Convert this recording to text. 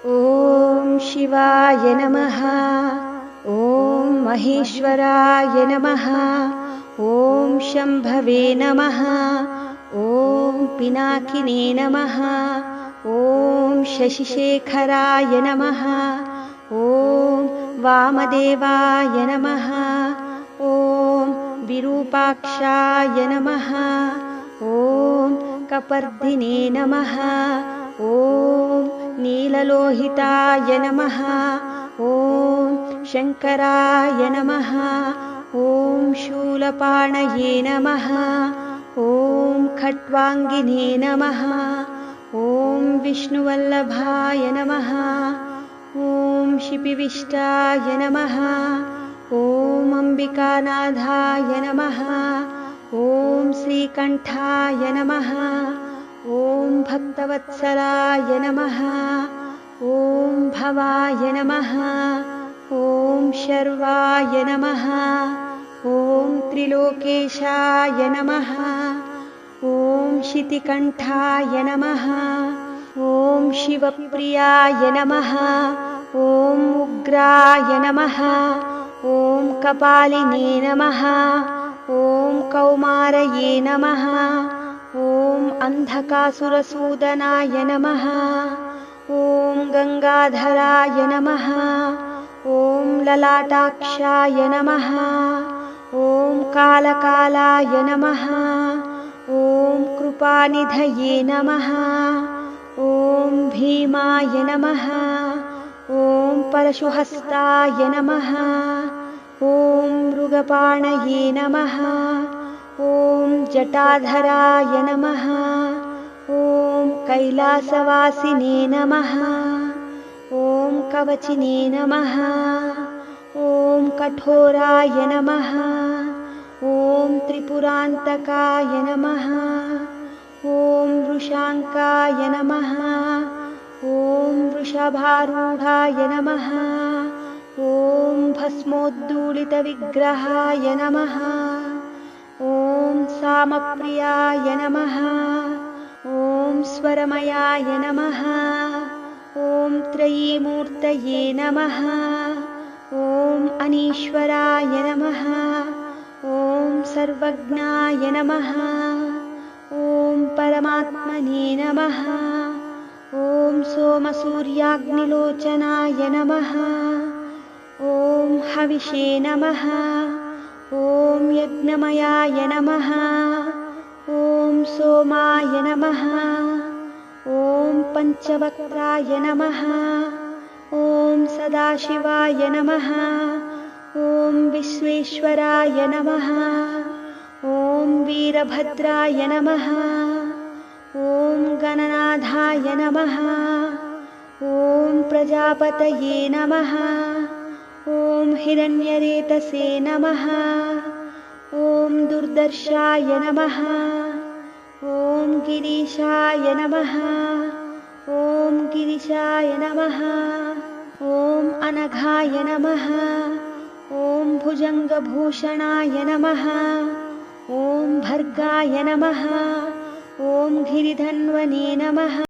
ॐ शिवाय नमः। ॐ महेश्वराय नमः। ॐ शम्भवे नमः। ॐ पिनाकिने नमः। ॐ शशिशेखराय नमः। ॐ वामदेवाय नमः। ॐ विरूपाक्षाय नमः। ॐ कपर्दिने नमः। ॐ नीललोहिताय नमः। ॐ शङ्कराय नमः। ॐ शूलपाणये नमः। ॐ खट्वाङ्गिने नमः। ॐ विष्णुवल्लभाय नमः। ॐ शिपिविष्टाय नमः। ॐ अम्बिकानाथाय नमः। ॐ श्रीकण्ठाय नमः। ॐ भक्तवत्सलाय नमः। ॐ भवाय नमः। ॐ शर्वाय नमः। ॐ त्रिलोकेशाय नमः। ॐ शितिकण्ठाय नमः। ॐ शिवप्रियाय नमः। ॐ उग्राय नमः। ॐ कपालिने नमः। ॐ कौमारये नमः। ॐ अन्धकासुरसूदनाय नमः। ॐ गङ्गाधराय नमः। ॐ ललाटाक्षाय नमः। ॐ कालकालाय नमः। ॐ कृपानिधये नमः। ॐ भीमाय नमः। ॐ परशुहस्ताय नमः। ॐ मृगपाणये नमः। ॐ जटाधराय नमः। ॐ कैलासवासिने नमः। ॐ कवचिने नमः। ॐ कठोराय नमः। ॐ त्रिपुरान्तकाय नमः। ॐ वृषाङ्काय नमः। ॐ वृषभारूढाय नमः। ॐ भस्मोद्दूलितविग्रहाय नमः। ॐ सामप्रियाय नमः। ॐ स्वरमयाय नमः। ॐ त्रयीमूर्तये नमः। ॐ अनीश्वराय नमः। ॐ सर्वज्ञाय नमः। ॐ परमात्मने नमः। ॐ सोमसूर्याग्निलोचनाय नमः। ॐ हविषे नमः। ॐ यज्ञमयाय नमः। ॐ सोमाय नमः। ॐ पञ्चवक्त्राय नमः। ॐ सदाशिवाय नमः। ॐ विश्वेश्वराय नमः। ॐ वीरभद्राय नमः। ॐ गणनाथाय नमः। ॐ प्रजापतये नमः। ॐ हिरण्यरेतसे नमः। ॐ दुर्दर्शाय नमः। ॐ गिरीशाय नमः। ॐ गिरिशाय नमः। ॐ अनघाय नमः। ॐ भुजङ्गभूषणाय नमः। ॐ भर्गाय नमः। ॐ गिरिधन्वने नमः।